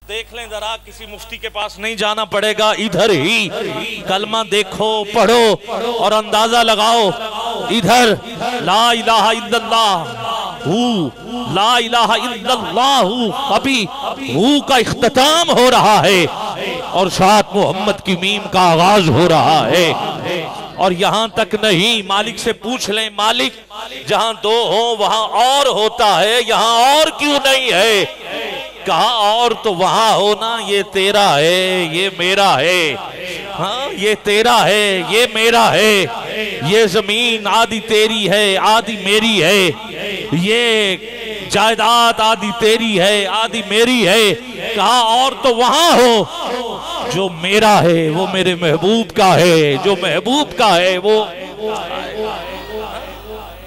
دیکھ لیں ذرا، کسی مفتی کے پاس نہیں جانا پڑے گا، ادھر ہی کلمہ دیکھو، پڑھو اور اندازہ لگاؤ۔ ادھر لا الہ الا اللہ لا الہ الا اللہ، ابھی کا اختتام ہو رہا ہے اور ساتھ محمد کی میم کا آغاز ہو رہا ہے۔ اور یہاں تک نہیں، مالک سے پوچھ لیں، مالک جہاں دو ہوں وہاں اور ہوتا ہے، یہاں اور کیوں نہیں ہے؟ کہا اور تو وہاں ہونا، یہ تیرا ہے یہ میرا ہے، ہاں یہ تیرا ہے یہ میرا ہے، یہ زمین آدھی تیری ہے آدھی میری ہے، یہ جائیداد آدھی تیری ہے آدھی میری ہے۔ کہا اور تو وہاں ہو، جو میرا ہے وہ میرے محبوب کا ہے، جو محبوب کا ہے وہ۔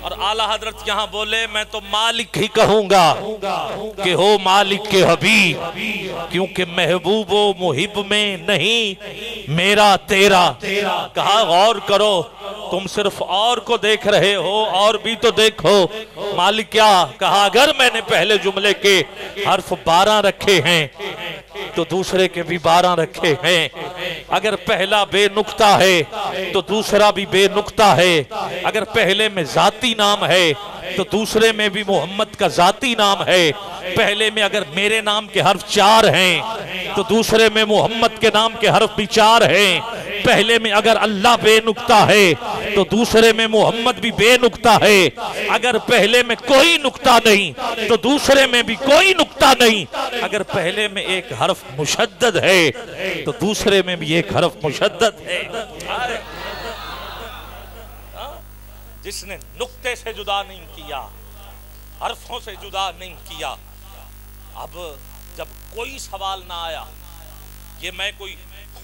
اور اعلیٰ حضرت یہاں بولے میں تو مالک ہی کہوں گا کہ ہو مالک کے حبیب، کیونکہ محبوب و محب میں نہیں میرا تیرا۔ کہا غور کرو، تم صرف اور کو دیکھ رہے ہو، اور بھی تو دیکھو۔ مالک کیا؟ کہا اگر میں نے پہلے جملے کے حرف 12 رکھے ہیں تو دوسرے کے بھی 12 رکھے ہیں، اگر پہلا بے نقطہ ہے تو دوسرا بھی بے نقطہ ہے، اگر پہلے میں ذاتی نام ہے تو دوسرے میں بھی محمد کا ذاتی نام ہے، پہلے میں اگر میرے نام کے حرف 4 ہیں تو دوسرے میں محمد کے نام کے حرف بھی 4 ہیں، پہلے میں اگر اللہ بے نقطہ ہے تو دوسرے میں محمد بھی بے نقطہ ہے، اگر پہلے میں کوئی نقطہ نہیں تو دوسرے میں بھی کوئی نقطہ نہیں، اگر پہلے میں ایک حرف مشدد ہے تو دوسرے میں بھی ایک حرف مشدد ہے۔ جس نے نقطے سے جدا نہیں کیا، حرفوں سے جدا نہیں کیا۔ اب جب کوئی سوال نہ آیا، یہ میں کوئی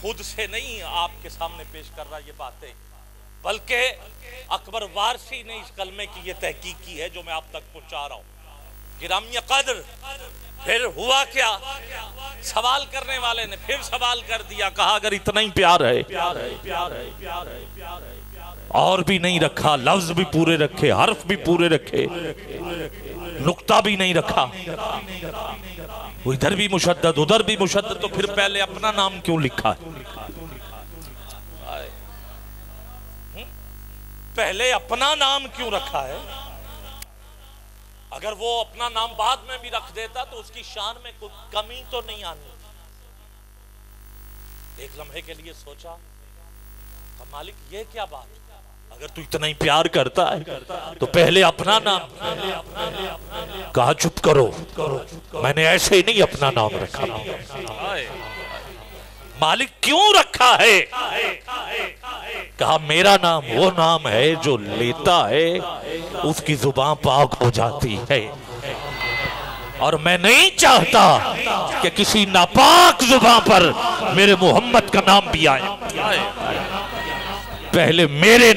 خود سے نہیں آپ کے سامنے پیش کر رہا یہ باتیں، بلکہ اکبر وارثی نے اس کلمے کی یہ تحقیق کی ہے جو میں آپ تک پہنچا رہا ہوں۔ گرامی قدر، پھر ہوا کیا؟ سوال کرنے والے نے پھر سوال کر دیا، کہا اگر اتنا ہی پیار ہے اور بھی نہیں رکھا، لفظ بھی پورے رکھے، حرف بھی پورے رکھے، نقطہ بھی نہیں رکھا، ادھر بھی مشدد ادھر بھی مشدد، تو پھر پہلے اپنا نام کیوں لکھا ہے؟ پہلے اپنا نام کیوں رکھا ہے؟ اگر وہ اپنا نام بعد میں بھی رکھ دیتا تو اس کی شان میں کوئی کمی تو نہیں آنی۔ ایک لمحے کے لیے سوچا کہ مالک یہ کیا بات ہے؟ اگر تو اتنا ہی پیار کرتا ہے تو پہلے اپنا نام۔ کہا چپ کرو، میں نے ایسے ہی نہیں اپنا نام رکھا۔ مالک کیوں رکھا ہے؟ کہا میرا نام وہ نام ہے جو لیتا ہے اس کی زبان پاک ہو جاتی ہے، اور میں نہیں چاہتا کہ کسی ناپاک زبان پر میرے محمد کا نام بھی آئے۔ پہلے میرے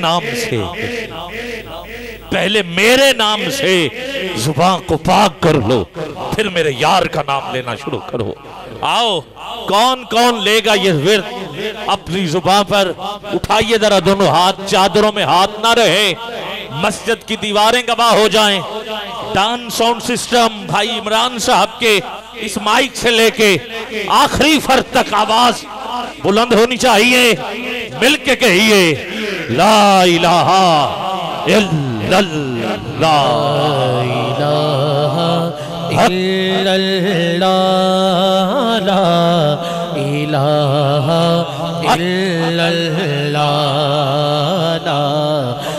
نام سے زبان کو پاک کر لو، پھر میرے یار کا نام لینا شروع کرو۔ آؤ، کون کون لے گا یہ ورد اپنی زبان پر؟ اٹھائیے ذرا دونوں ہاتھ، چادروں میں ہاتھ نہ رہے، مسجد کی دیواریں گواہ ہو جائیں۔ ڈان ساؤنڈ سسٹم بھائی عمران صاحب کے اس مائک سے لے کے آخری فرد تک آواز بلند ہونی چاہیے، مل کے کہیے لا الہ الا اللہ، لا الہ الا اللہ، لا الہ الا اللہ، لا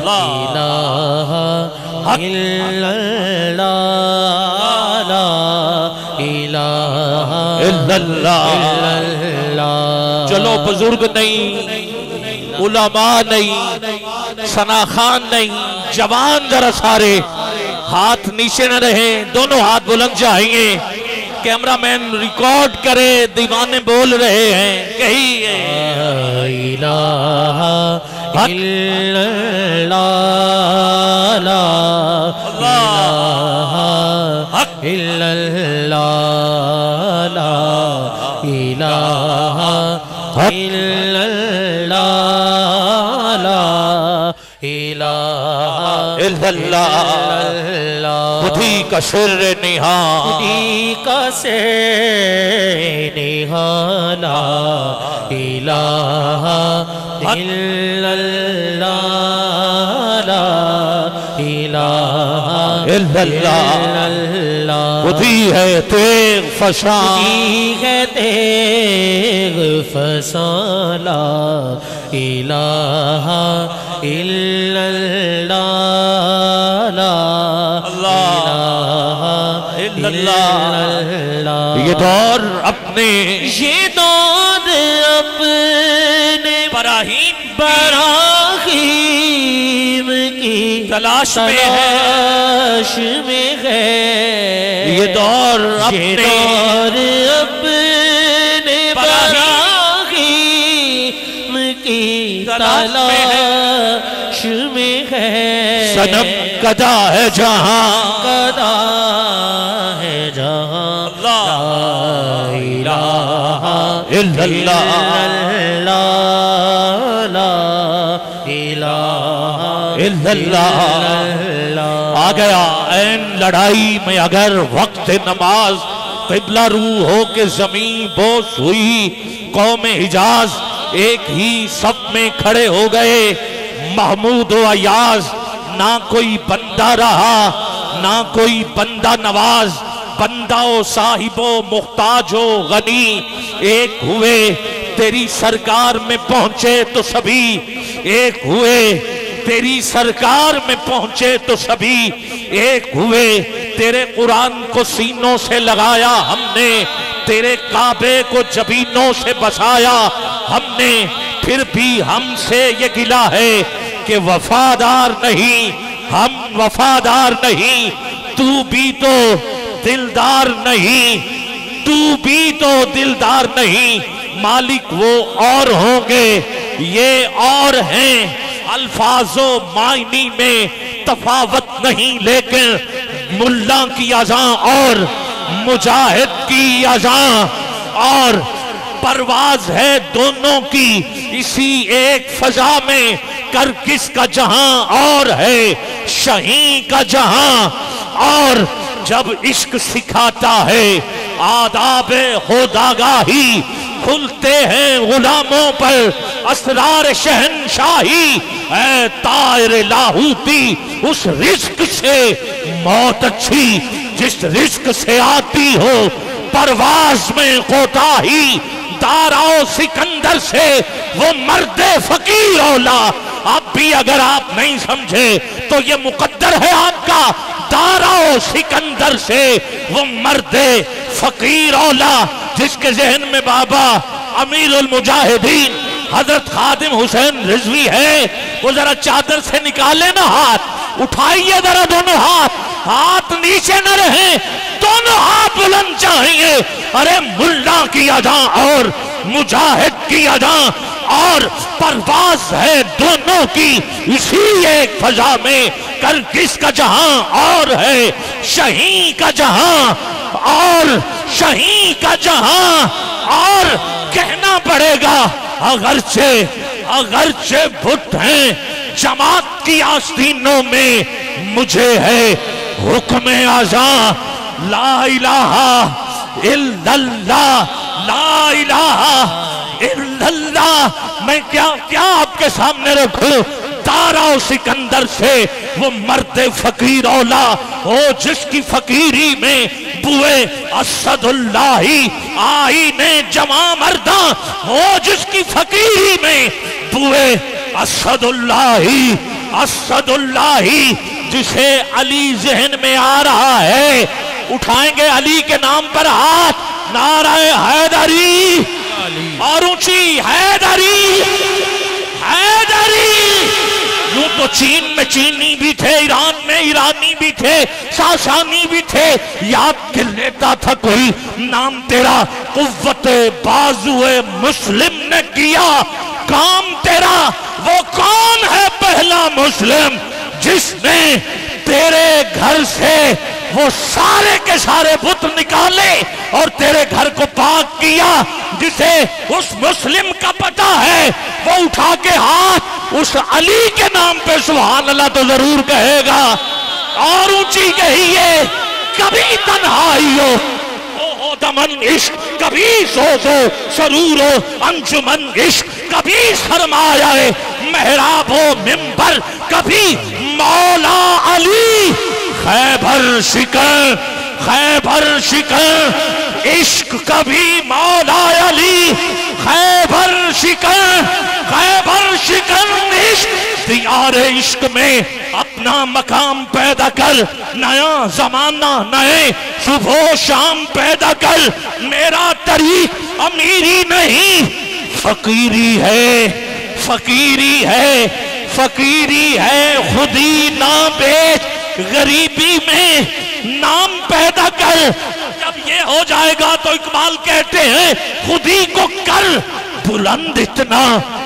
الہ الا اللہ، لا الہ الا اللہ۔ چلو بزرگ نہیں، علماء نہیں، ثنا خان نہیں، جوان ذرا سارے ہاتھ نیچے نہ رہیں، دونوں ہاتھ بلند چاہیے۔ کیمرہ مین ریکارڈ کرے، دیوانے بول رہے ہیں، کہیے لا الہ الا اللہ، لا الہ الا اللہ، لا الہ الا اللہ، لا الہ الا اللہ۔ خودی کا سر نہاں خودی کا سر نہاں لا الہ الا اللہ لا الہ الا اللہ خودی ہے تیغ فشاں خودی ہے تیغ فشاں لا الہ الا اللہ لا الہ الا اللہ یہ دور اپنے براہیم کی تلاش میں ہے یہ دور اپنے براہیم کی تلاش میں ہے صنم کدا ہے جہاں کدا ہے جہاں لا الہ الا اللہ آ گیا این لڑائی میں اگر وقت نماز قبلہ رو ہو کے زمین بوس ہوئی قوم حجاز ایک ہی صف میں کھڑے ہو گئے محمود و ایاز نہ کوئی بندہ رہا نہ کوئی بندہ نواز بندہ و صاحب و محتاج و غنی ایک ہوئے تیری سرکار میں پہنچے تو سبھی ایک ہوئے تیری سرکار میں پہنچے تو سبھی ایک ہوئے تیرے قرآن کو سینوں سے لگایا ہم نے تیرے کعبے کو جبینوں سے بسایا ہم نے پھر بھی ہم سے یہ گلہ ہے کہ وفادار نہیں ہم وفادار نہیں تو بھی تو دلدار نہیں تو بھی تو دلدار نہیں مالک وہ اور ہوں گے یہ اور ہیں الفاظ و معنی میں تفاوت نہیں لیکن ملا کی اذان اور مجاہد کی اذان اور پرواز ہے دونوں کی اسی ایک فضا میں کر کس کا جہاں اور ہے شہین کا جہاں اور جب عشق سکھاتا ہے آداب خودآگاہی کھلتے ہیں غلاموں پر اسرار شہنشاہی اے طائر لاہوتی اس رزق سے موت اچھی جس رزق سے آتی ہو پرواز میں کوتاہی دارا و سکندر سے وہ مرد فقیر اولا اب بھی اگر آپ نہیں سمجھے تو یہ مقدر ہے آپ کا دارا و سکندر سے وہ مرد فقیر اولا جس کے ذہن میں بابا امیر المجاہدین حضرت خادم حسین رضوی ہے وہ ذرا چادر سے نکالے نا ہاتھ اٹھائیے ذرا دونوں ہاتھ نیچے نہ رہیں دونوں ہاتھ بلند چاہیے ارے ملا کی اذان اور مجاہد کی اذان اور پرواز ہے دونوں کی اسی ایک فضا میں کر کس کا جہاں اور ہے شہین کا جہاں اور شہین کا جہاں اور کہنا پڑے گا اگرچہ بت ہیں جماعت کی آستینوں میں مجھے ہے حکم اذان لا الہ الا اللہ لا الہ الا اللہ میں کیا آپ کے سامنے رکھوں دارا و سکندر سے وہ مرد فقیر اولا ہو جس کی فقیری میں بوئے اسد اللہ آئین جمع مرداں ہو جس کی فقیری میں بوئے اسد اللہ جسے علی ذہن میں آ رہا ہے اٹھائیں گے علی کے نام پر ہاتھ نعرہ حیدری اور اونچی حیدری حیدری یوں تو چین میں چینی بھی تھے ایران میں ایرانی بھی تھے ساسانی بھی تھے یاد کر لیتا تھا کوئی نام تیرا قوت بازو مسلم نے کیا کام تیرا وہ کون ہے پہلا مسلم جس نے تیرے گھر سے وہ سارے کے سارے بت نکالے اور تیرے گھر کو پاک کیا جسے اس مسلم کا پتہ ہے وہ اٹھا کے ہاتھ اس علی کے نام پہ سبحان اللہ تو ضرور کہے گا اور اونچی کہیے کبھی تنہائی ہو دمن عشق، کبھی سوز و سرور و انجمن عشق، کبھی سرمایہ محراب و منبر، کبھی مولا علی خیبر شکن، خیبر شکن عشق، کبھی مولا علی خیبر شکن، خیبر شکن عشق، دیار عشق میں اپنا مقام پیدا کر، نیا زمانہ نئے صبح و شام پیدا کر، میرا طریق امیری نہیں فقیری ہے، فقیری ہے، فقیری ہے، خودی نہ بیچ غریبی میں نام پیدا کر، جب یہ ہو جائے گا تو اقبال کہتے ہیں خودی کو کر بلند اتنا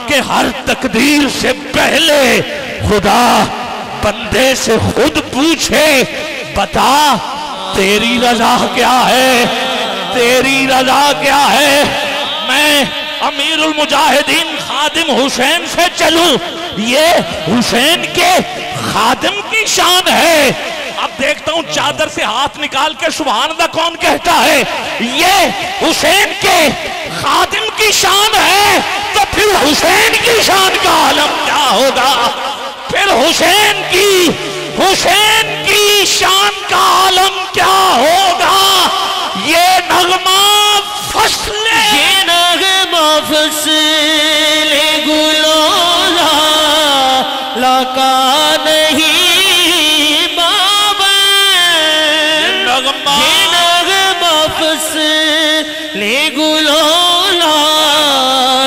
کہ ہر تقدیر سے پہلے خدا بندے سے خود پوچھے بتا تیری رضا کیا ہے، تیری رضا کیا ہے۔ میں امیر المجاہدین خادم حسین سے چلوں، یہ حسین کے خادم کی شان ہے۔ اب دیکھتا ہوں چادر سے ہاتھ نکال کے سبحان اللہ کون کہتا ہے، یہ حسین کے خادم کی شان ہے، تو پھر حسین کی شان کا عالم کیا ہوگا، پھر حسین کی شان کا عالم کیا ہوگا۔ یہ نغمہ فصل، یہ نغمہ فصل گلولا لکا نہیں بابا، یہ نغمہ فصل گلولا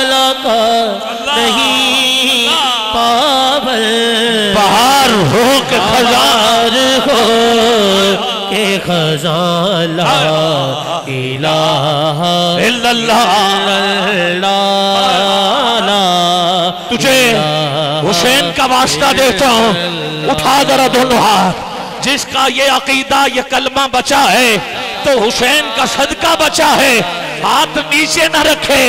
لکا نہیں پابل، بہار ہو کے خزار ہو کہ خزان لا الہ الا اللہ۔ تجھے حسین کا واسطہ دیتا ہوں، اٹھا ذرا دونوں ہاتھ، جس کا یہ عقیدہ یہ کلمہ بچا ہے تو حسین کا صدقہ بچا ہے، ہاتھ نیچے نہ رکھے،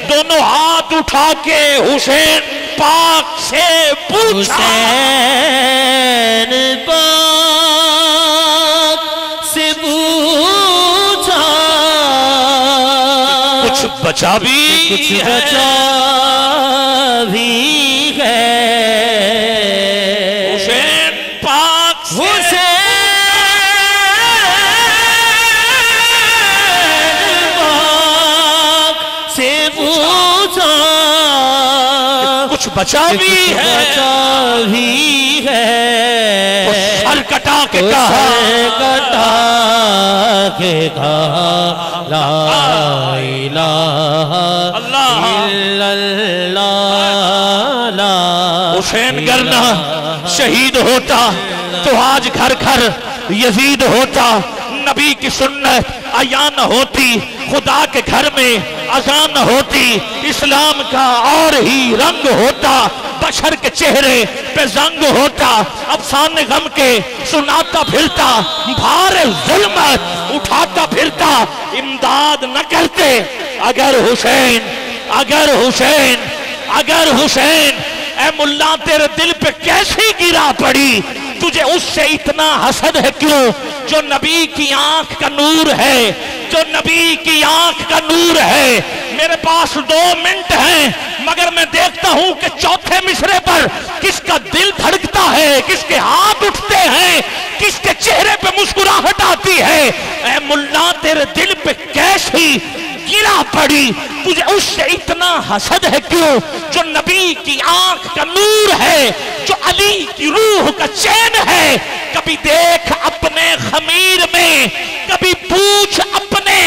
دونوں ہاتھ اٹھا کے حسین پاک سے پوچھا، حسین پاک سے پوچھا، کچھ بچا بھی کچھ بچا بھی ہے، حسین پاک سے کچھ بچا بھی ہے، بچا بھی ہے، سر کٹا کے کہا، سر کٹا کے کہا لا الہ الا اللہ۔ حسین گرنا شہید ہوتا تو آج گھر گھر یزید ہوتا، نبی کی سنت عیاں نہ ہوتی، خدا کے گھر میں اذان نہ ہوتی، اسلام کا اور ہی رنگ ہوتا، بشر کے چہرے پہ زنگ ہوتا، افسانے غم کے سناتا پھرتا، بھار ظلمت اٹھاتا پھرتا، امداد نہ کرتے اگر حسین، اگر حسین، اگر حسین۔ اے ملا تیرے دل پہ کیسی گرا پڑی، تجھے اس سے اتنا حسد ہے کیوں، جو نبی کی آنکھ کا نور ہے، جو نبی کی آنکھ کا نور ہے۔ میرے پاس 2 منٹ ہیں، مگر میں دیکھتا ہوں کہ چوتھے مصرے پر کس کا دل دھڑکتا ہے، کس کے ہاتھ اٹھتے ہیں، کس کے چہرے پہ مسکراہٹ آتی ہے۔ اے ملا تیرے دل پہ کیسی گرا پڑی، تجھے اس سے اتنا حسد ہے کیوں، جو نبی کی آنکھ کا نور ہے، جو علی کی روح کا چین ہے۔ کبھی دیکھ اپنے خمیر میں، کبھی پوچھ اپنے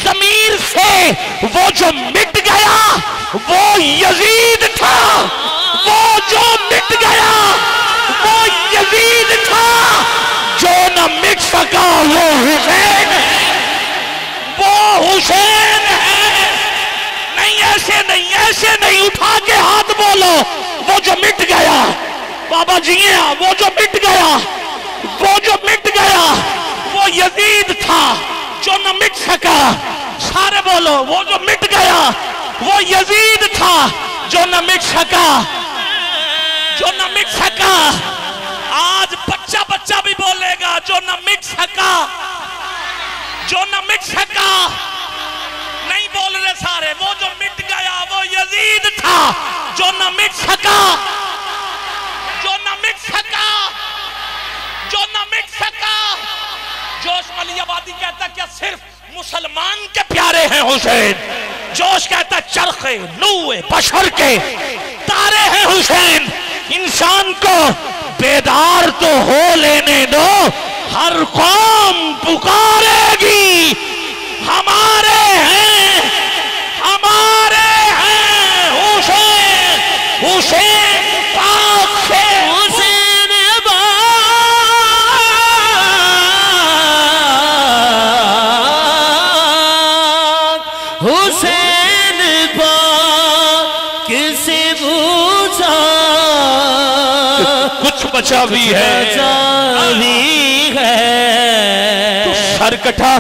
ضمیر سے، وہ جو مٹ گیا وہ یزید تھا، وہ جو مٹ گیا وہ یزید تھا، جو نہ مٹ سکا وہ حسین ہے، وہ حسین ہے۔ نہیں ایسے نہیں، ایسے نہیں، اٹھا کے ہاتھ بولو، وہ جو مٹ گیا، بابا جی ہیں، وہ جو مٹ گیا، وہ جو مٹ گیا وہ یزید تھا، جو نہ مٹ سکا۔ سارے بولو، وہ جو مٹ گیا وہ یزید تھا، جو نہ مٹ سکا، جو نہ مٹ سکا۔ آج بچہ بچہ بھی بولے گا، جو نہ مٹ سکا جو نہ مٹ سکا. نہیں بول رہے سارے. وہ جو مٹ گیا وہ یزید تھا جو نہ مٹ سکا. جو نہ مٹ سکا. جو نہ مٹ سکا. جوش علی آبادی کہتا ہے کیا صرف مسلمان کے پیارے ہیں حسین. جوش کہتا ہے چرخ نوع بشر کے تارے ہیں حسین. انسان کو بیدار تو ہو لینے دو. ہر قوم پکارے گی ہمارے ہیں ہمارے ہیں حسین. حسین پاک سے حسین پاک حسین پاک سے پوچھا کچھ بچا بھی ہے تو سر کٹا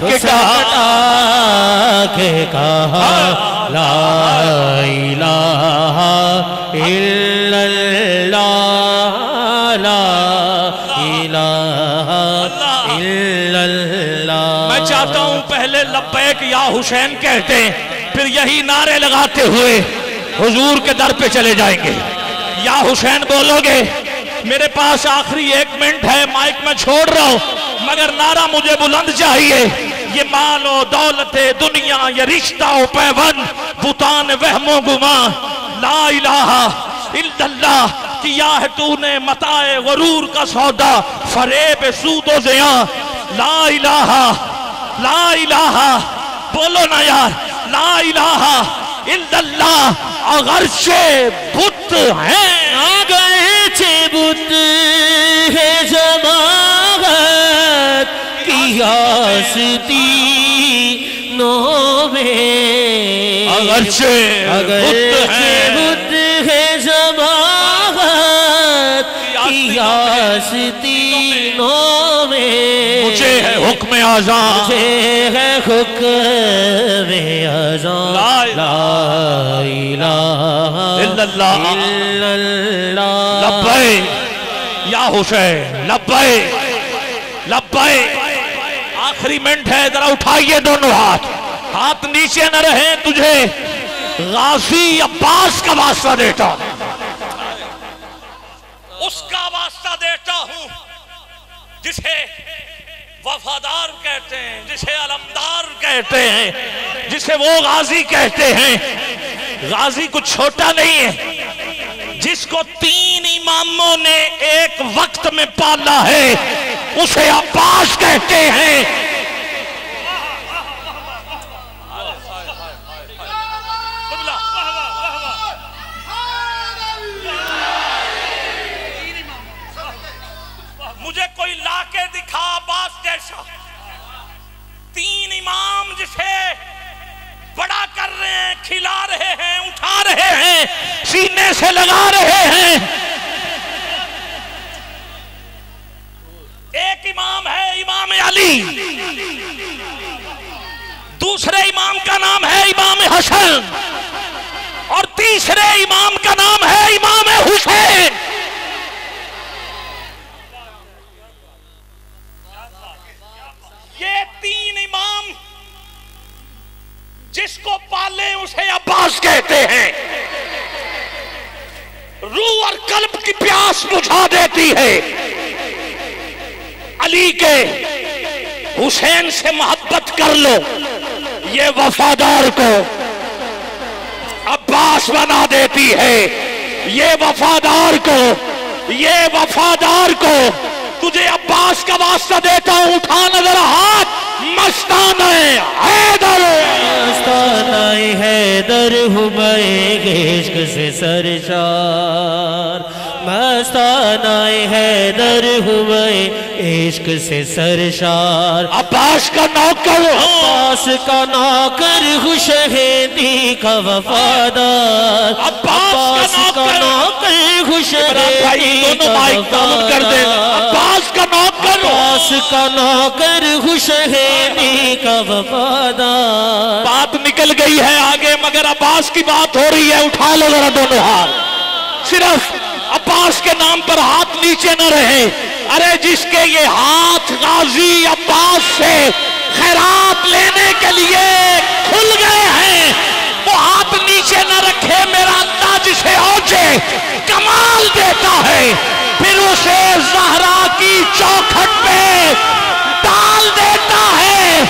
کے کہا لا الہ الا اللہ لا الہ الا اللہ. میں چاہتا ہوں پہلے لبیک یا حسین کہتے ہیں پھر یہی نعرے لگاتے ہوئے حضور کے در پہ چلے جائیں گے. یا حسین بولو گے. میرے پاس آخری 1 منٹ ہے. مائک میں چھوڑ رہا ہوں مگر نعرہ مجھے بلند چاہیے. یہ مال و دولت دنیا یہ رشتہ و پیوند بتان وہم و گمان لا الہ الا اللہ کیا ہے تو نے متاع غرور کا سودا فریب سود و زیاں. لا الہ لا الہ بولو نا یار. لا الہ الا اللہ اگرچہ بت ہیں اگرچہ بت ہے جماعت کی آستینوں میں. اگرچہ بت ہے جماعت کی آستینوں میں. مجھے ہے حکم اذان مجھے ہے حکم اذان لا الہ الا اللہ. لبیک یا حسین لبیک لبیک. آخری منٹ ہے ذرا اٹھائیے دونوں ہاتھ نیچے نہ رہیں. تجھے غازی عباس کا واسطہ دیتا ہوں. اس کا واسطہ دیتا ہوں جسے وفادار کہتے ہیں جسے علمدار کہتے ہیں جسے وہ غازی کہتے ہیں. غازی کچھ چھوٹا نہیں ہے. جس کو 3 اماموں نے ایک وقت میں پالا ہے اسے عباس کہتے ہیں. مجھے کوئی لا کے دکھا عباس جیسا. 3 امام جسے بڑا کر رہے ہیں کھلا رہے ہیں اٹھا رہے ہیں سینے سے لگا رہے ہیں. ایک امام ہے امام علی. دوسرے امام کا نام ہے امام حسن اور تیسرے امام کا نام ہے امام حسین. یہ 3 امام جس کو پالے اسے عباس کہتے ہیں. روح اور قلب کی پیاس بجھا دیتی ہے. علی کے حسین سے محبت کر لو یہ وفادار کو عباس بنا دیتی ہے. یہ وفادار کو تجھے عباس کا واسطہ دیتا ہوں. اٹھا نظر ہاتھ. مستانہ حیدر مستانہ حیدر ہوں میں عشق سے سرشار. مستانہ حیدر ہوں میں عشق سے سرشار. عباس کا نوکر عباس کا نوکر ہوں شہیدی کا وفادار. عباس کا نوکر ہوں شہیدی کا وفادار. عباس کا نوکر عباس کا نوکر ہوں شہیدی کا وفادار. بات نکل گئی ہے آگے مگر عباس کی بات ہو رہی ہے. اٹھا لو ذرا دونوں ہاتھ. صرف عباس کے نام پر ہاتھ نیچے نہ رہے. ارے جس کے یہ ہاتھ غازی عباس انداز سے خیرات لینے کے لیے کھل گئے ہیں، وہ ہاتھ نیچے نہ رکھے، میرا اللہ جسے اوجے کمال دیتا ہے پھر اسے زہرا کی چوکھٹ پہ ڈال دیتا ہے۔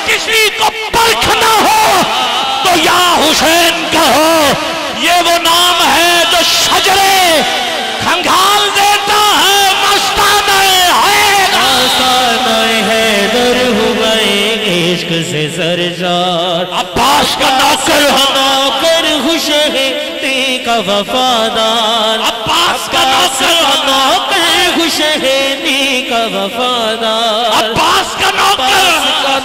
کسی کو پرکھ نہ ہو تو یا حسین کہو، یہ وہ نام ہے جو شجرے کھنگال دیتا ہے۔ مستانہ حیدر ہوئے عشق سے سرشار، عباس کا نوکر نوکر حسین کا وفادار، عباس کا نوکر حسین کا وفادار، عباس کا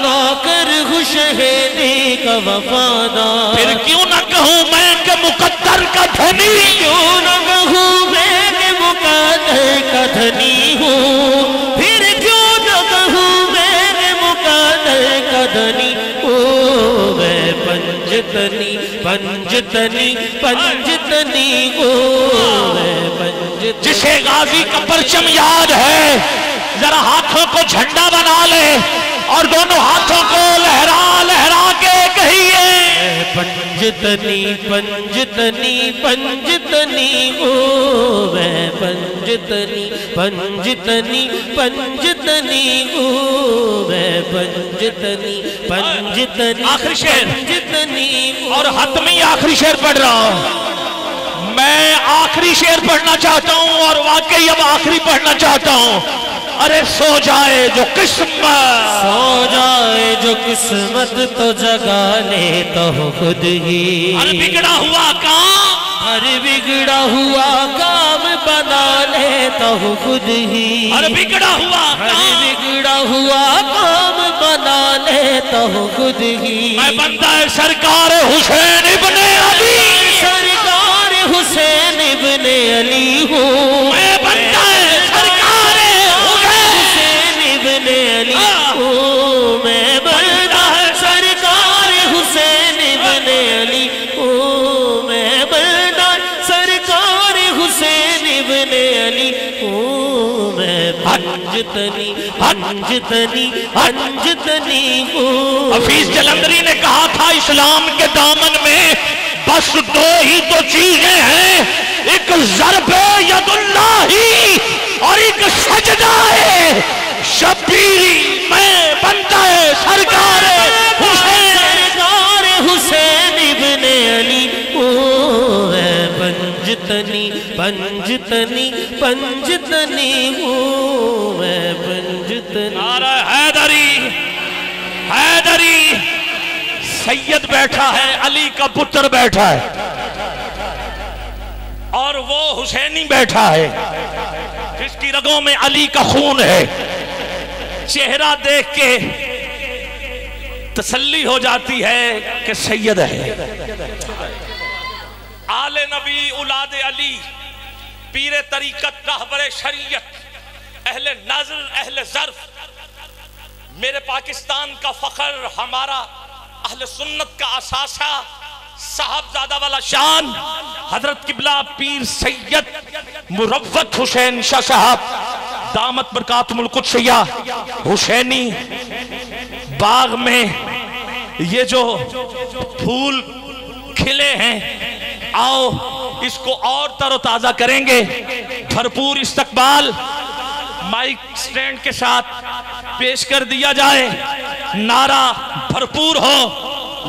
نوکر حسین کا وفادار۔ پھر کیوں نہ کہوں میں کہ مقدر کا دھنی، کیوں نہ کہوں میں کہ مقدر کا دھنی ہوں، پھر کیوں نہ کہوں میں کہ مقدر کا دھنی ہوں۔ میں پنجتنی پنجتنی پنجتنی ہوں، میں پنجتنی۔ جسے غازی کا پرچم یاد ہے ذرا ہاتھوں کو جھنڈا بنا لے اور دونوں ہاتھوں کو لہرا لہرا کے کہیے، پنجتنی پنجتنی پنجتنی ہوں، میں پنجتنی پنجتنی پنجتنی ہوں، میں پنجتنی پنجتنی آخری شعر پنجتنی اور حتمی آخری شعر پڑھ رہا ہوں۔ میں آخری شعر پڑھنا چاہتا ہوں اور واقعی اب آخری پڑھنا چاہتا ہوں۔ ارے سو جائے جو قسمت، سو جائے جو قسمت تو جگا لے تو خود ہی، ارے بگڑا ہوا کام، ہر بگڑا ہوا کام بنا لے تو خود ہی، ارے بگڑا ہوا ہر کام، بگڑا ہوا کام بنا لے تو خود ہی۔ میں بندہ سرکار حسین ابن علی، سرکار حسین ابن علی ہوں، میں بندہ سرکار حسین ابن علی ہوں، میں بندہ سرکار حسین ابن علی ہوں، میں بندہ سرکار حسین ابن علی ہوں، میں پنجتنی پنجتنی پنجتنی ہوں۔ حفیظ جلندری نے کہا تھا اسلام کے دامن میں بس دو ہی تو چیزیں ہیں، ایک ضرب ید اللہ اور ایک سجدہ ہے شبیری، میں بندہ سرکار حسین، سرکار حسین ابن علی ہوں، میں پنجتنی پنجتنی پنجتنی ہوں، میں پنجتنی۔ نعرہ حیدری، حیدری، سید بیٹھا ہے، علی کا پتر بیٹھا ہے اور وہ حسینی بیٹھا ہے جس کی رگوں میں علی کا خون ہے۔ چہرہ دیکھ کے تسلی ہو جاتی ہے کہ سید ہے۔ آل نبی اولاد علی، پیر طریقت، رہبر شریعت، اہل نظر، اہل ظرف، میرے پاکستان کا فخر، ہمارا اہل سنت کا اثاثہ، صاحبزادہ والا شان، حضرت قبلہ پیر سید مروت حسین شاہ صاحب دامت برکاتہم القدسیہ حسینی باغ میں یہ جو پھول کھلے ہیں، آؤ اس کو اور تر و تازہ کریں گے۔ بھرپور استقبال مائک سٹینڈ کے ساتھ پیش کر دیا جائے، نعرہ بھرپور ہو،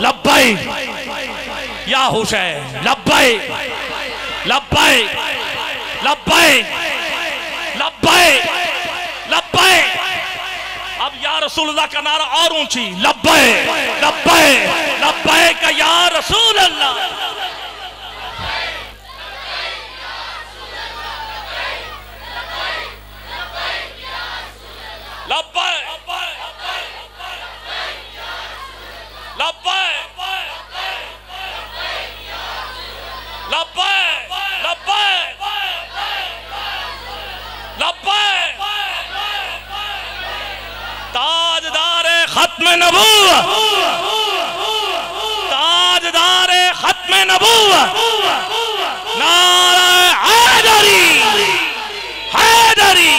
لبیک یا حسین، لبیک لبیک لبیک لبیک لبیک۔ اب یا رسول اللہ کا نعرہ اور اونچی، لبیک لبیک لبیک یا رسول اللہ۔ تاجدار ختم نبوت، تاجدار ختم نبوت، نعرہ حیدری، حیدری۔